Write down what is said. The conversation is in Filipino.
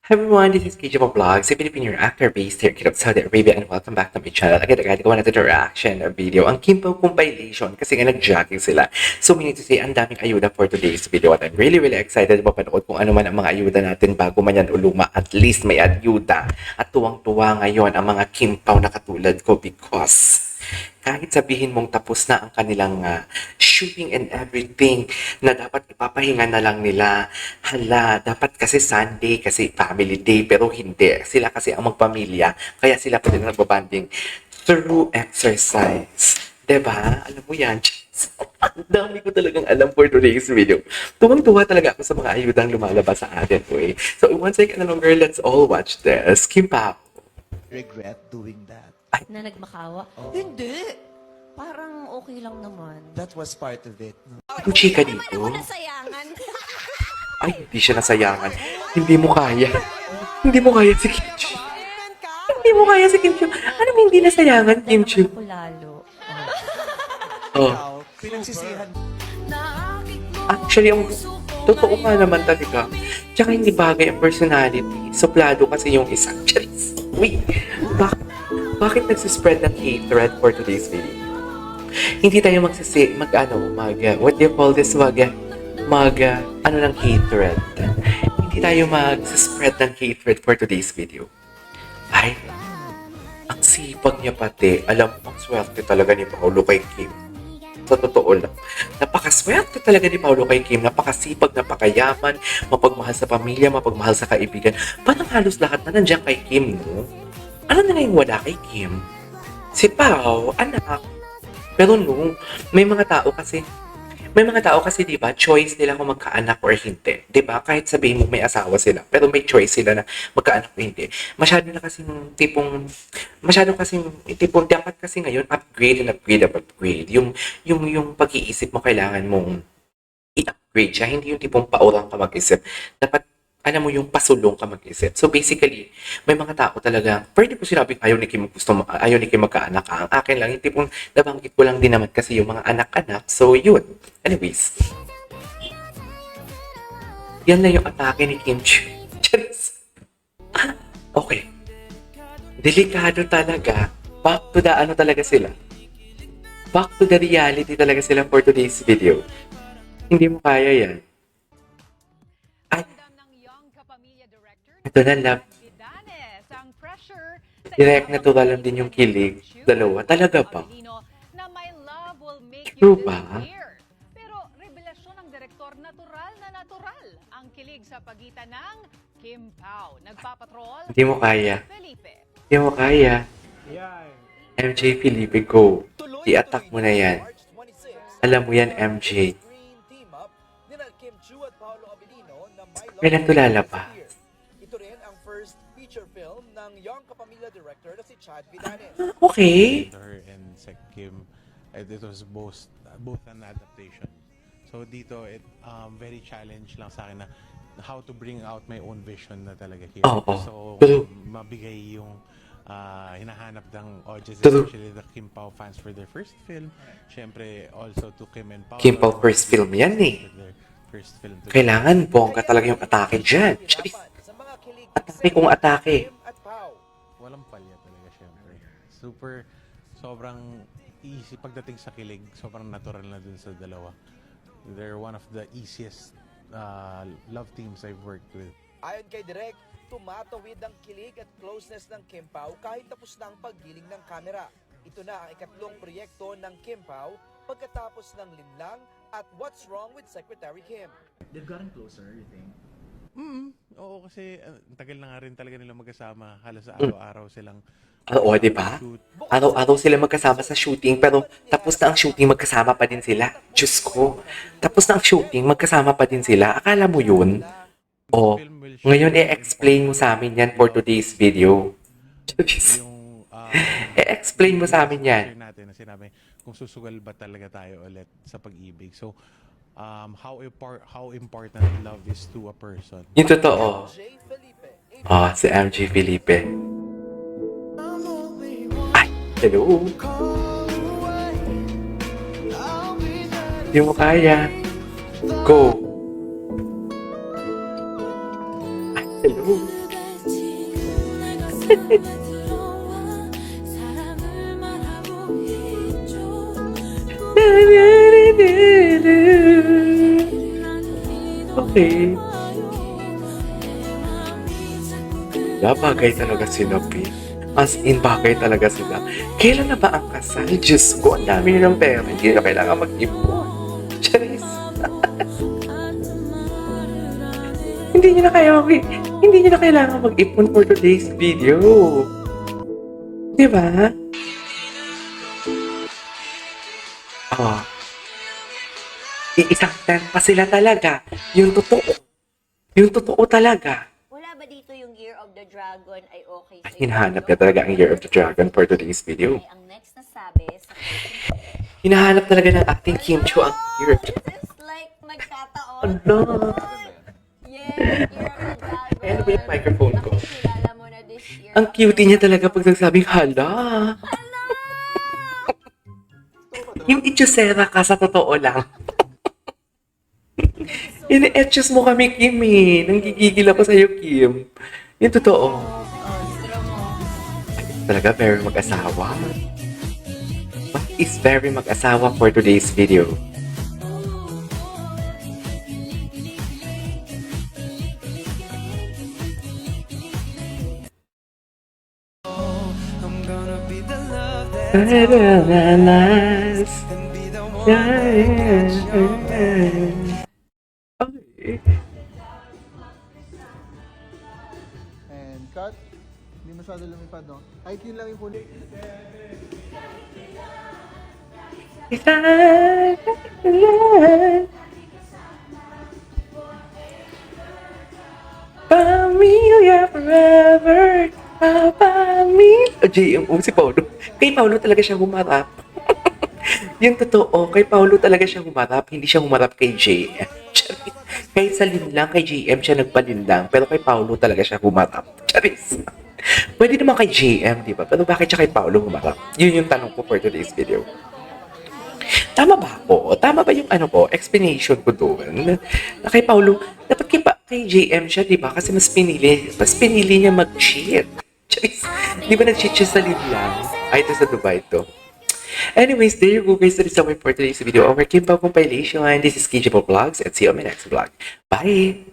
Hi everyone, this is KJ Vlogs, a Filipino actor based here in Saudi Arabia, and welcome back to my channel. Again, gawa natin yung reaction video, ang Kimpo compilation, kasi nga nag-jogging sila. So, meaning to say, ang daming ayuda for today's video, at I'm really excited mapanood kung ano man ang mga ayuda natin bago man yan uluma. At least may ayuda. At tuwang-tuwa ngayon ang mga Kimpo na katulad ko because kahit sabihin mong tapos na ang kanilang shooting and everything na dapat ipapahinga na lang nila. Hala, dapat kasi Sunday, kasi family day, pero hindi. Sila kasi ang magpamilya, kaya sila pa din nagbabanding through exercise. Diba? Alam mo yan, ang dami ko talagang alam for today's video. Tuwang-tuwa talaga ako sa mga ayudang lumalabas sa atin. So once again, longer, let's all watch this. Kim Pao. Regret doing that. Na nagmakawa? Oo. Hindi. Parang okay lang naman. That was part of it. Ang chika dito. Ano naman ako nasayangan? Ay, hindi siya nasayangan. Hindi mo kaya. Hindi mo kaya si Kim Chiu. Hindi mo kaya si Kim Chiu. Ano mo hindi nasayangan, Kim Chiu? Ako lalo. Oh. Ikaw, pinagsisihan. Actually, ang totoo nga naman talaga. Tsaka hindi bagay ang personality. Suplado kasi yung isa. Charis. Wait, bakit nagsispread ng hatred for today's video? Hindi tayo what do you call this, ng hatred. Hindi tayo magsispread ng hatred for today's video. Ay, ang sipag niya pati. Alam mo, ang swerte talaga ni Paolo kay Kim. Sa totoo lang. Napakaswerte talaga ni Paolo kay Kim. Napakasipag, napakayaman, mapagmahal sa pamilya, mapagmahal sa kaibigan. Parang halos lahat na nandiyan kay Kim, no? Ano na yung wala kay Kim? Si Pao, anak. Pero no, may mga tao kasi, di ba, choice nila kung magkaanak or hindi. Di ba? Kahit sabihin mo may asawa sila, pero may choice sila na magkaanak o hindi. Masyado kasing tipong, dapat kasi ngayon, upgrade. Yung pag-iisip mo, kailangan mong i-upgrade siya. Hindi yung tipong paurang ka mag-isip. Dapat, alam mo yung pasulong ka mag-isip. So basically, may mga tao talaga, pwede ko sinabing ayaw ni Kim magkaanak. Ang akin lang, yung tipong nabanggit ko lang din naman kasi yung mga anak-anak. So yun. Anyways. Yan na yung atake ni Kim Chiu. Okay. Delikado talaga. Back to the talaga sila. Back to the reality talaga sila for today's video. Hindi mo kaya yan. Ito na love. Direct natural lang din yung kilig. Dalawa. Talaga ba? True ba? Pero revelasyon ng direktor, natural ang kilig sa pagitan ng Kim Pao. Nagpapatrol. Hindi mo kaya. Felipe. Hindi mo kaya. MJ Felipe, go. I-attack mo na yan. Alam mo yan, MJ. Kailan ito lalabas? Ito rin ang first feature film ng young kapamilya director na si Chad Vidanes. Okay. Her and Sek Kim, it was both an adaptation. So dito, it very challenge lang sa akin na how to bring out my own vision na talaga here. Oo. So True. mabigay yung hinahanap ng audience, True. especially the Kim Pao fans for their first film. Siyempre, also to Kim and Pao. Kim Pao first film yan eh. Their first film together. Kailangan bongga talaga yung atake dyan. Charis. Sa mga kilig Atake kung atake. Kim at Pao. Walang palya talaga, syempre. Sobrang easy pagdating sa kilig. Sobrang natural na dun sa dalawa. They're one of the easiest love teams I've worked with. Ayon kay Direk, tumatawid ang kilig at closeness ng Kim Pao kahit tapos na ang paggiling ng kamera. Ito na ang ikatlong proyekto ng Kim Pao pagkatapos ng Linlang at What's Wrong with Secretary Kim. They've gotten closer, you think? Oo, kasi tagal na nga rin talaga nila magkasama. Halos araw-araw silang Oo, di ba? shoot. Araw-araw sila magkasama sa shooting, pero tapos na ang shooting, magkasama pa din sila. Diyos ko. Tapos na ang shooting, magkasama pa din sila. Akala mo yun? O, ngayon i-explain mo sa amin yan for today's video. Yung I-explain mo sa amin yan. natin na sinabi kung susugal ba talaga tayo ulit sa pag-ibig. So, how important love is to a person. Yung totoo. J. Felipe. Oh, si MJ Felipe. Ay, hello. Hindi mo kaya. Go. Ay, hello. Okay. Bagay talaga sila, P. As in, bagay talaga sila. Kailan na ba ang kasal? Diyos ko, ang dami ng pera. Hindi na kailangan mag-ipon. Charis. Hindi niyo na kailangan mag-ipon for today's video. Di ba? Oh. Iisang tent pa sila talaga. Yung totoo. Yung totoo talaga. Wala ba dito yung Year of the Dragon ay okay sa'yo? Hinahanap niya talaga ang Year of the Dragon for today's video. Ay, ang next na sabi sa Hinahanap talaga ng acting Kim Chiu ang Year of the This is like magkataon. Ano? Yes, Year of the Dragon. Ayan ba yung microphone ko? Makikilala mo na this year. Ang cutie niya talaga pag nagsabing, hala. Yung itchusera ka sa totoo lang. Ini-etchus mo kami, Kim eh. Nanggigigil ako sa'yo, Kim. Yung totoo. Talaga, very mag-asawa. What is very mag-asawa for today's video? Okay. And cut. Hindi masyado lumipad, no? Height yun lang yung huli. Pamilya forever. Pamilya. JM, si Paulo. Kay Paulo talaga siya humarap. Yung totoo, kay Paulo talaga siya humarap. Hindi siya humarap kay JM. Kahit sa linlang, kay JM siya nagpalinlang. Pero kay Paulo talaga siya humarap. Charis. Pwede naman kay JM, di ba? Pero bakit siya kay Paulo humarap? Yun yung tanong ko for today's video. Tama ba ako? Tama ba yung explanation ko doon? Na kay Paulo, dapat kay JM siya, di ba? Kasi mas pinili niya mag-cheat. Charis. Di ba nag-cheat siya sa linlang? Ay, ito sa Dubai to. Anyways, there you go guys. That is all for today's video. Our Kim Pao compilation. This is KJ Vlogs and see you on my next vlog. Bye!